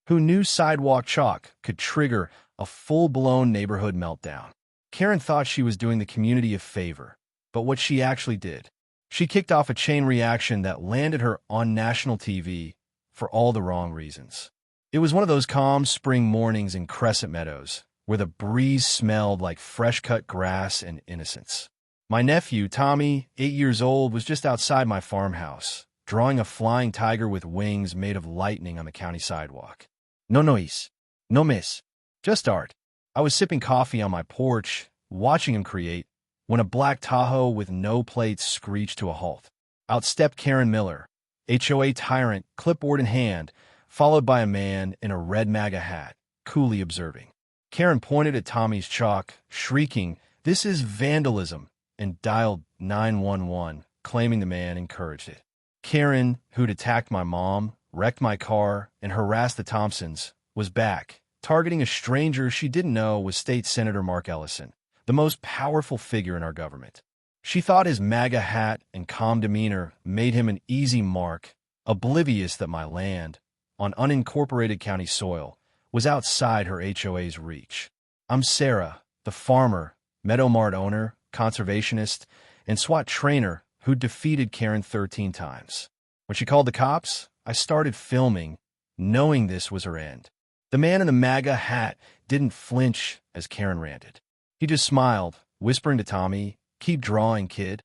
Who knew sidewalk chalk could trigger a full-blown neighborhood meltdown? Karen thought she was doing the community a favor, but what she actually did, she kicked off a chain reaction that landed her on national TV for all the wrong reasons. It was one of those calm spring mornings in Crescent Meadows, where the breeze smelled like fresh-cut grass and innocence. My nephew, Tommy, 8 years old, was just outside my farmhouse, drawing a flying tiger with wings made of lightning on the county sidewalk. No noise. No miss. Just art. I was sipping coffee on my porch, watching him create, when a black Tahoe with no plates screeched to a halt. Out stepped Karen Miller, HOA tyrant, clipboard in hand, followed by a man in a red MAGA hat, coolly observing. Karen pointed at Tommy's chalk, shrieking, "This is vandalism," and dialed 911, claiming the man encouraged it. Karen, who'd attacked my mom, wrecked my car, and harassed the Thompsons, was back, targeting a stranger she didn't know was State Senator Mark Ellison, the most powerful figure in our government. She thought his MAGA hat and calm demeanor made him an easy mark, oblivious that my land, on unincorporated county soil, was outside her HOA's reach. I'm Sarah, the farmer, Meadow Mart owner, conservationist, and SWAT trainer who defeated Karen 13 times. When she called the cops, I started filming, knowing this was her end. The man in the MAGA hat didn't flinch as Karen ranted. He just smiled, whispering to Tommy, "Keep drawing, kid."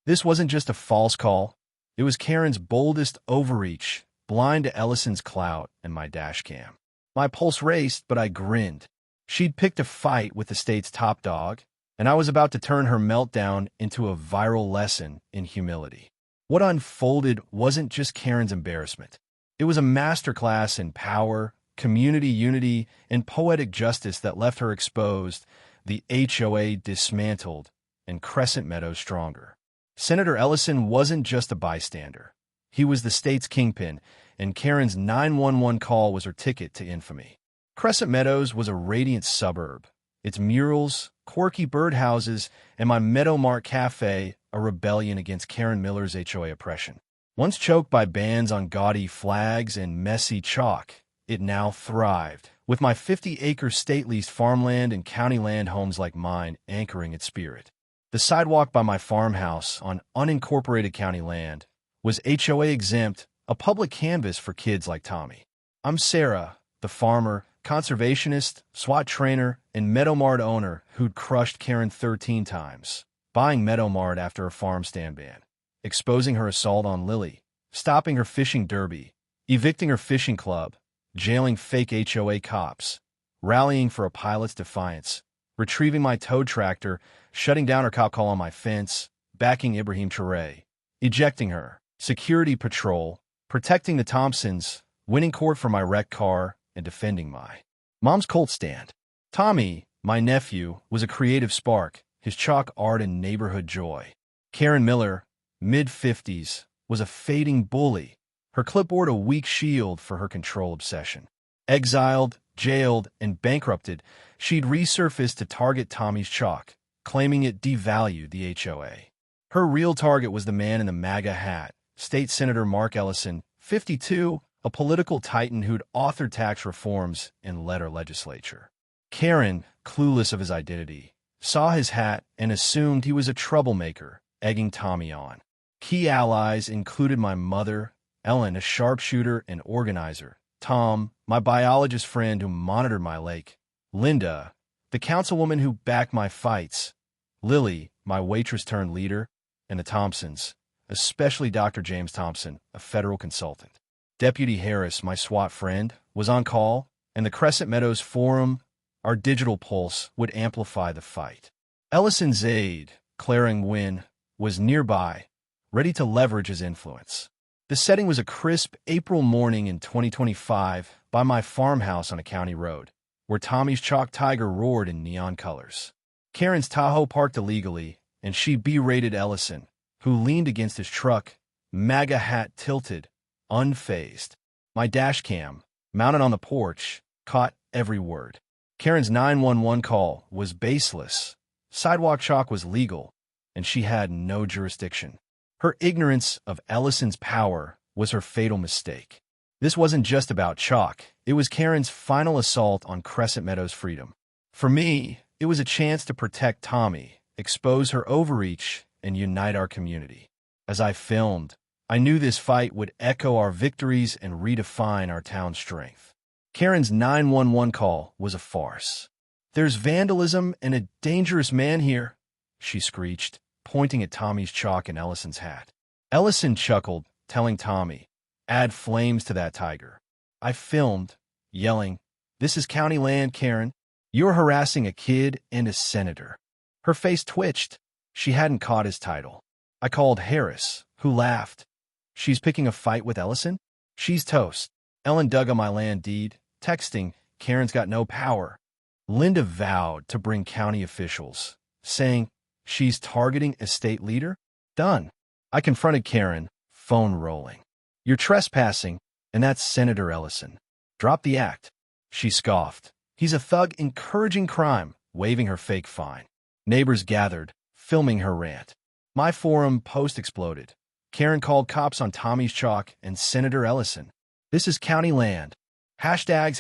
This wasn't just a false call. It was Karen's boldest overreach, blind to Ellison's clout and my dash cam. My pulse raced, but I grinned. She'd picked a fight with the state's top dog, and I was about to turn her meltdown into a viral lesson in humility. What unfolded wasn't just Karen's embarrassment. It was a masterclass in power, community unity, and poetic justice that left her exposed, the HOA dismantled, and Crescent Meadows stronger. Senator Ellison wasn't just a bystander. He was the state's kingpin, and Karen's 911 call was her ticket to infamy. Crescent Meadows was a radiant suburb. Its murals, quirky birdhouses, and my Meadow Mart Cafe a rebellion against Karen Miller's HOA oppression. Once choked by bans on gaudy flags and messy chalk, it now thrived, with my 50-acre state-leased farmland and county land homes like mine anchoring its spirit. The sidewalk by my farmhouse on unincorporated county land was HOA exempt, a public canvas for kids like Tommy. I'm Sarah, the farmer, conservationist, SWAT trainer, and Meadow Mart owner who'd crushed Karen 13 times, buying Meadow Mart after a farm stand ban, exposing her assault on Lily, stopping her fishing derby, evicting her fishing club, jailing fake HOA cops, rallying for a pilot's defiance, retrieving my tow tractor, shutting down her cop call on my fence, backing Ibrahim Traoré, ejecting her, security patrol, protecting the Thompsons, winning court for my wrecked car, and defending my mom's Colt stand. Tommy, my nephew, was a creative spark, his chalk art and neighborhood joy. Karen Miller, mid-50s, was a fading bully, her clipboard a weak shield for her control obsession. Exiled, jailed, and bankrupted, she'd resurfaced to target Tommy's chalk, claiming it devalued the HOA. Her real target was the man in the MAGA hat, State Senator Mark Ellison, 52, a political titan who'd authored tax reforms and led our legislature. Karen, clueless of his identity, saw his hat and assumed he was a troublemaker, egging Tommy on. Key allies included my mother, Ellen, a sharpshooter and organizer, Tom, my biologist friend who monitored my lake, Linda, the councilwoman who backed my fights, Lily, my waitress-turned-leader, and the Thompsons, especially Dr. James Thompson, a federal consultant. Deputy Harris, my SWAT friend, was on call, and the Crescent Meadows Forum, our digital pulse, would amplify the fight. Ellison's aide, Claring Wynn, was nearby, ready to leverage his influence. The setting was a crisp April morning in 2025 by my farmhouse on a county road, where Tommy's chalk tiger roared in neon colors. Karen's Tahoe parked illegally, and she berated Ellison, who leaned against his truck, MAGA hat tilted, unfazed. My dash cam, mounted on the porch, caught every word. Karen's 911 call was baseless. Sidewalk chalk was legal, and she had no jurisdiction. Her ignorance of Ellison's power was her fatal mistake. This wasn't just about chalk. It was Karen's final assault on Crescent Meadows' freedom. For me, it was a chance to protect Tommy, expose her overreach, and unite our community. As I filmed, I knew this fight would echo our victories and redefine our town's strength. Karen's 911 call was a farce. "There's vandalism and a dangerous man here," she screeched, pointing at Tommy's chalk and Ellison's hat. Ellison chuckled, telling Tommy, "Add flames to that tiger." I filmed, yelling, "This is county land, Karen. You're harassing a kid and a senator." Her face twitched. She hadn't caught his title. I called Harris, who laughed. "She's picking a fight with Ellison? She's toast." Ellen dug on my land deed, texting, "Karen's got no power." Linda vowed to bring county officials, saying, "She's targeting a state leader?" Done. I confronted Karen, phone rolling. "You're trespassing, and that's Senator Ellison. Drop the act." She scoffed. "He's a thug encouraging crime," waving her fake fine. Neighbors gathered, filming her rant. My forum post exploded. Karen called cops on Tommy's chalk and Senator Ellison. "This is county land." Hashtags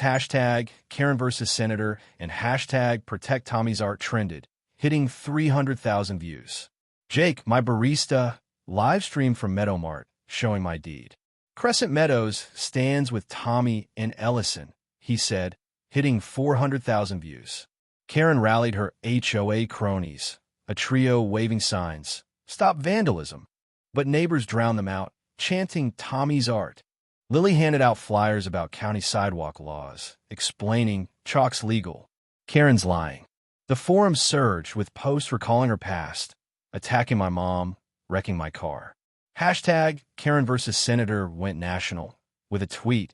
Karen versus Senator and hashtag Protect Tommy's Art trended, hitting 300,000 views. Jake, my barista, live streamed from Meadow Mart, showing my deed. "Crescent Meadows stands with Tommy and Ellison," he said, hitting 400,000 views. Karen rallied her HOA cronies, a trio waving signs, "Stop vandalism." But neighbors drowned them out, chanting Tommy's Art. Lily handed out flyers about county sidewalk laws, explaining chalk's legal. Karen's lying. The forum surged with posts recalling her past, attacking my mom, wrecking my car. Hashtag Karen versus Senator went national. With a tweet,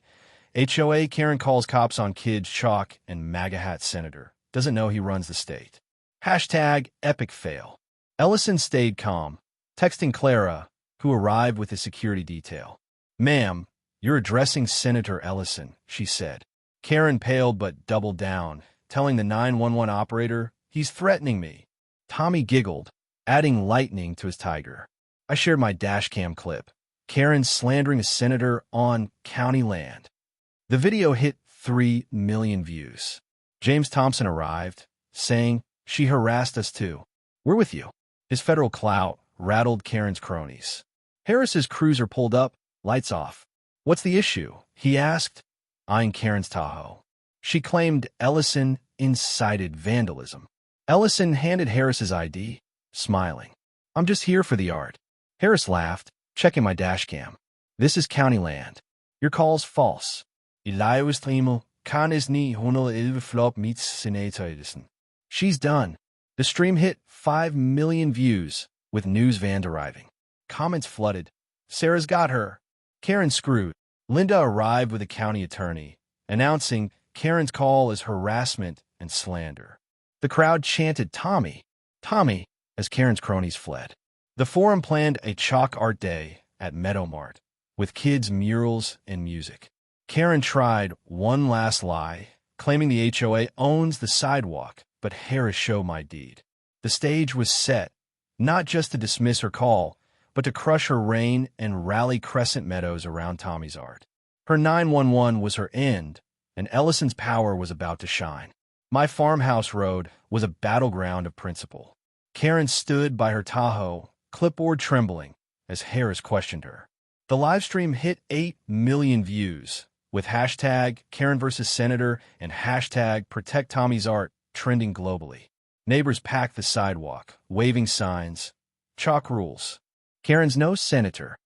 HOA Karen calls cops on kids chalk and MAGA hat Senator. Doesn't know he runs the state. Hashtag epic fail. Ellison stayed calm, texting Clara, who arrived with a security detail. "Ma'am, you're addressing Senator Ellison," she said. Karen paled but doubled down, telling the 911 operator, "He's threatening me." Tommy giggled, adding lightning to his tiger. I shared my dashcam clip. Karen slandering a senator on county land. The video hit 3 million views. James Thompson arrived, saying, "She harassed us too. We're with you." His federal clout rattled Karen's cronies. Harris's cruiser pulled up, lights off. "What's the issue?" he asked, eyeing Karen's Tahoe. She claimed Ellison incited vandalism. Ellison handed Harris's ID, smiling. "I'm just here for the art." Harris laughed, checking my dashcam. "This is county land. Your call's false." Livestreamer kan is 911 flop meets Senator Ellison. She's done. The stream hit 5 million views, with news vans arriving. Comments flooded. "Sarah's got her." Karen screwed. Linda arrived with a county attorney, announcing Karen's call as harassment and slander. The crowd chanted Tommy, Tommy, as Karen's cronies fled. The forum planned a chalk art day at Meadow Mart, with kids' murals and music. Karen tried one last lie, claiming the HOA owns the sidewalk, but Harris showed my deed. The stage was set, not just to dismiss her call, but to crush her reign and rally Crescent Meadows around Tommy's art. Her 911 was her end, and Ellison's power was about to shine. My farmhouse road was a battleground of principle. Karen stood by her Tahoe, clipboard trembling, as Harris questioned her. The livestream hit 8 million views, with hashtag Karen versus Senator and hashtag Protect Tommy's Art trending globally. Neighbors packed the sidewalk, waving signs. Chalk rules. Karen's no senator.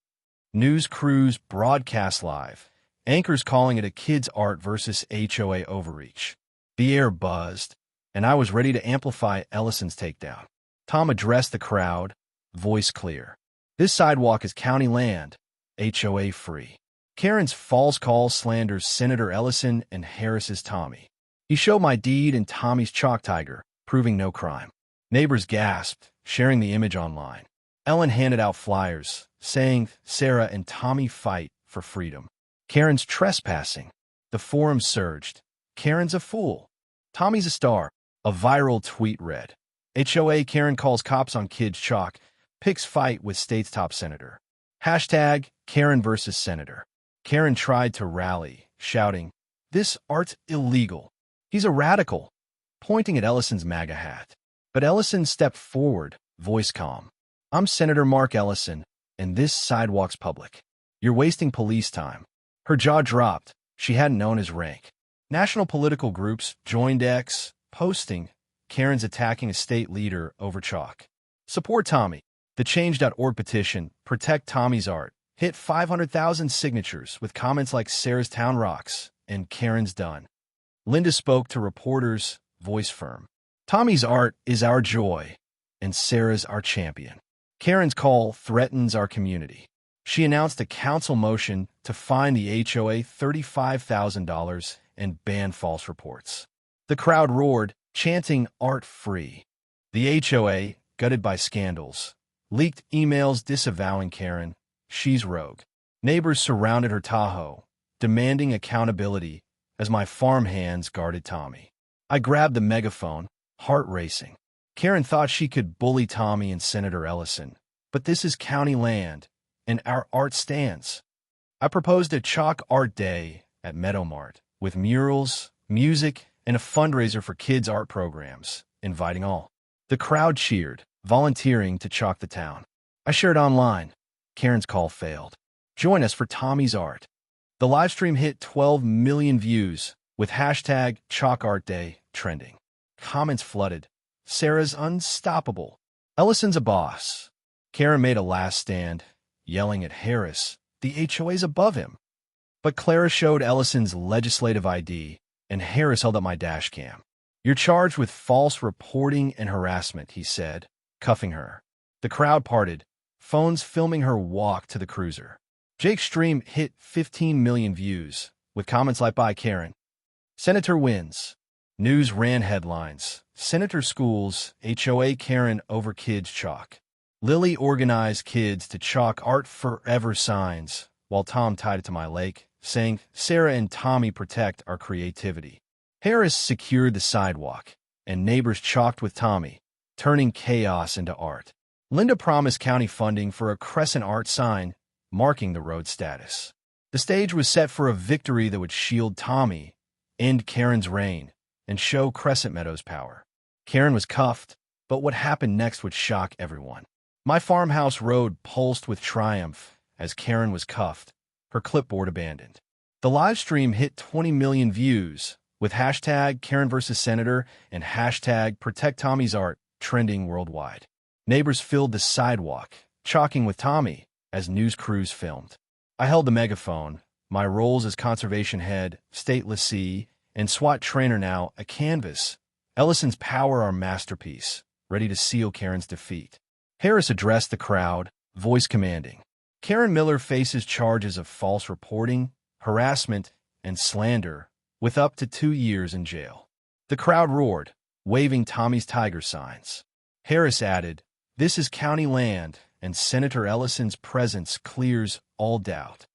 News crews broadcast live. Anchors calling it a kid's art versus HOA overreach. The air buzzed, and I was ready to amplify Ellison's takedown. Tom addressed the crowd, voice clear. "This sidewalk is county land, HOA free." Karen's false call slanders Senator Ellison and Harris's Tommy. He showed my deed and Tommy's chalk tiger, proving no crime. Neighbors gasped, sharing the image online. Ellen handed out flyers, saying Sarah and Tommy fight for freedom. Karen's trespassing. The forum surged. Karen's a fool. Tommy's a star. A viral tweet read. HOA Karen calls cops on kids chalk. Picks fight with state's top senator. Hashtag Karen versus Senator. Karen tried to rally, shouting, "This art's illegal. He's a radical," pointing at Ellison's MAGA hat. But Ellison stepped forward, voice calm. "I'm Senator Mark Ellison, and this sidewalk's public. You're wasting police time." Her jaw dropped. She hadn't known his rank. National political groups joined X, posting, "Karen's attacking a state leader over chalk. Support Tommy." The Change.org petition, "Protect Tommy's Art," hit 500,000 signatures with comments like "Sarah's town rocks" and "Karen's done." Linda spoke to reporters, voice firm. "Tommy's art is our joy, and Sarah's our champion. Karen's call threatens our community." She announced a council motion to fine the HOA $35,000 and ban false reports. The crowd roared, chanting "Art free." The HOA, gutted by scandals, leaked emails disavowing Karen. She's rogue. Neighbors surrounded her Tahoe, demanding accountability as my farm hands guarded Tommy. I grabbed the megaphone, heart racing. Karen thought she could bully Tommy and Senator Ellison, but this is county land, and our art stands. I proposed a chalk art day at Meadowmart with murals, music, and a fundraiser for kids' art programs, inviting all. The crowd cheered, volunteering to chalk the town. I shared online. Karen's call failed. Join us for Tommy's Art. The livestream hit 12 million views, with hashtag #ChalkArtDay trending. Comments flooded. "Sarah's unstoppable. Ellison's a boss." Karen made a last stand, yelling at Harris, "The HOA's above him." But Clara showed Ellison's legislative ID, and Harris held up my dash cam. "You're charged with false reporting and harassment," he said, cuffing her. The crowd parted, phones filming her walk to the cruiser. Jake's stream hit 15 million views, with comments like "Bye, Karen." "Senator wins." News ran headlines. "Senator schools, HOA Karen over kids chalk." Lily organized kids to chalk "Art Forever" signs, while Tom tied it to my lake, saying, "Sarah and Tommy protect our creativity." Harris secured the sidewalk, and neighbors chalked with Tommy, turning chaos into art. Linda promised county funding for a crescent art sign, marking the road status. The stage was set for a victory that would shield Tommy, end Karen's reign, and show Crescent Meadows' power. Karen was cuffed, but what happened next would shock everyone. My farmhouse road pulsed with triumph as Karen was cuffed, her clipboard abandoned. The live stream hit 20 million views, with hashtag Karen vs. Senator and hashtag Protect Tommy's Art trending worldwide. Neighbors filled the sidewalk, chalking with Tommy as news crews filmed. I held the megaphone, my roles as conservation head, state lessee, and SWAT trainer now a canvas. Ellison's power our masterpiece, ready to seal Karen's defeat. Harris addressed the crowd, voice commanding. Karen Miller faces charges of false reporting, harassment, and slander, with up to 2 years in jail. The crowd roared, waving Tommy's tiger signs. Harris added, "This is county land, and Senator Ellison's presence clears all doubt."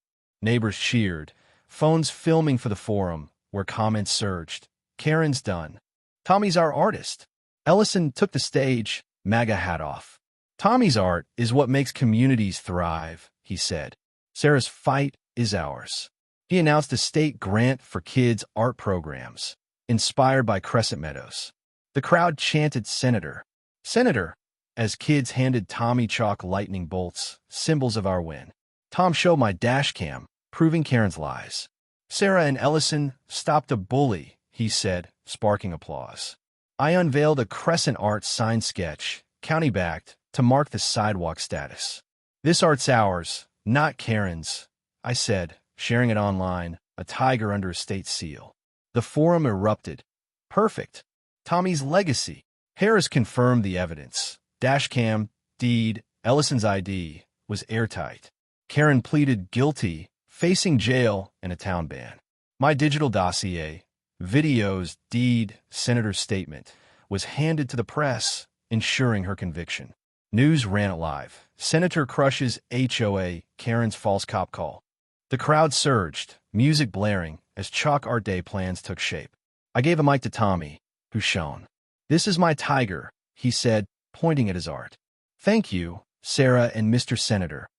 Neighbors cheered, phones filming for the forum, where comments surged. "Karen's done. Tommy's our artist." Ellison took the stage, MAGA hat off. "Tommy's art is what makes communities thrive," he said. "Sarah's fight is ours." He announced a state grant for kids' art programs, inspired by Crescent Meadows. The crowd chanted "Senator, Senator," as kids handed Tommy chalk lightning bolts, symbols of our win. Tom showed my dash cam, proving Karen's lies. "Sarah and Ellison stopped a bully," he said, sparking applause. I unveiled a Crescent Art sign sketch, county-backed, to mark the sidewalk status. "This art's ours, not Karen's," I said, sharing it online, a tiger under a state seal. The forum erupted. "Perfect. Tommy's legacy." Harris confirmed the evidence. Dashcam, deed, Ellison's ID was airtight. Karen pleaded guilty, facing jail and a town ban. My digital dossier, videos, deed, senator's statement, was handed to the press, ensuring her conviction. News ran it live. Senator crushes HOA, Karen's false cop call. The crowd surged, music blaring, as Chalk Art Day plans took shape. I gave a mic to Tommy, who shone. "This is my tiger," he said, pointing at his art. "Thank you, Sarah and Mr. Senator."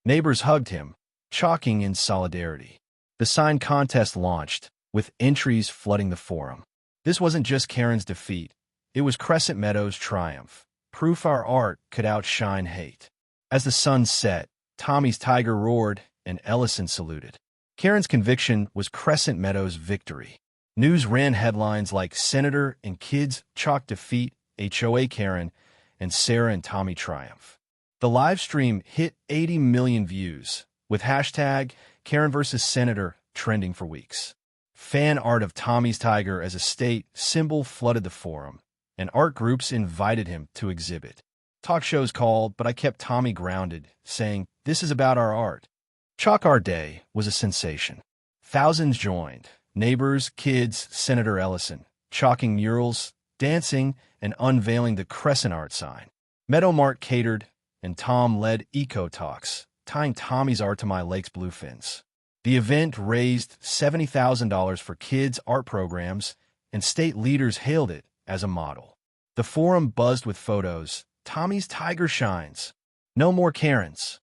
Neighbors hugged him, chalking in solidarity. The sign contest launched, with entries flooding the forum. This wasn't just Karen's defeat. It was Crescent Meadows' triumph. Proof our art could outshine hate. As the sun set, Tommy's tiger roared, and Ellison saluted. Karen's conviction was Crescent Meadows' victory. News ran headlines like Senator and Kids Chalk defeat, HOA Karen, and Sarah and Tommy triumph. The live stream hit 80 million views, with hashtag Karen vs. Senator trending for weeks. Fan art of Tommy's tiger as a state symbol flooded the forum, and art groups invited him to exhibit. Talk shows called, but I kept Tommy grounded, saying, "This is about our art." Chalk Art Day was a sensation. Thousands joined, neighbors, kids, Senator Ellison, chalking murals, dancing, and unveiling the Crescent Art sign. Meadow Mart catered, and Tom led eco talks, tying Tommy's art to my lake's bluefins. The event raised $70,000 for kids' art programs, and state leaders hailed it as a model. The forum buzzed with photos. Tommy's tiger shines. No more Karens.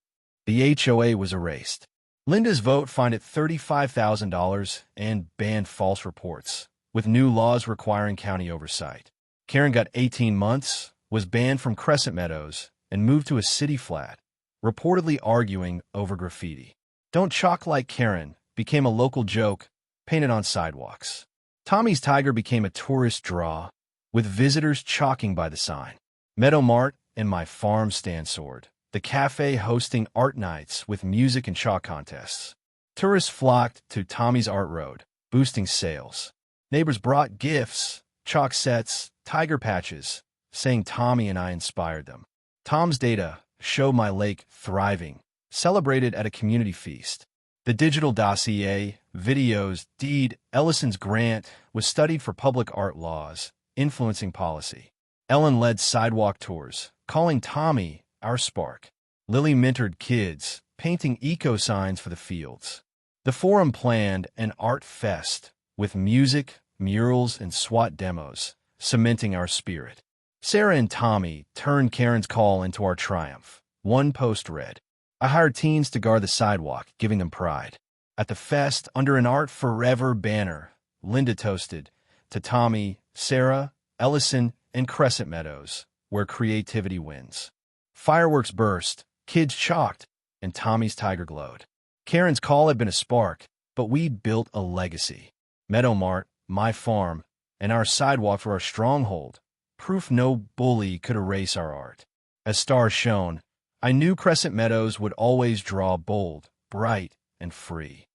The HOA was erased. Linda's vote fined it $35,000 and banned false reports, with new laws requiring county oversight. Karen got 18 months, was banned from Crescent Meadows, and moved to a city flat, reportedly arguing over graffiti. "Don't chalk like Karen" became a local joke, painted on sidewalks. Tommy's tiger became a tourist draw, with visitors chalking by the sign. Meadow Mart and my farm stand soared, the cafe hosting art nights with music and chalk contests. Tourists flocked to Tommy's Art Road, boosting sales. Neighbors brought gifts, chalk sets, tiger patches, saying Tommy and I inspired them. Tom's data showed my lake thriving, celebrated at a community feast. The digital dossier, videos, deed, Ellison's grant was studied for public art laws, influencing policy. Ellen led sidewalk tours, calling Tommy our spark. Lily mentored kids, painting eco signs for the fields. The forum planned an art fest with music, murals, and SWAT demos, cementing our spirit. Sarah and Tommy turned Karen's call into our triumph. One post read, "I hired teens to guard the sidewalk, giving them pride." At the fest, under an Art Forever banner, Linda toasted, "To Tommy, Sarah, Ellison, and Crescent Meadows, where creativity wins." Fireworks burst, kids chalked, and Tommy's tiger glowed. Karen's call had been a spark, but we built a legacy. Meadow Mart, my farm, and our sidewalks were our stronghold, proof no bully could erase our art. As stars shone, I knew Crescent Meadows would always draw bold, bright, and free.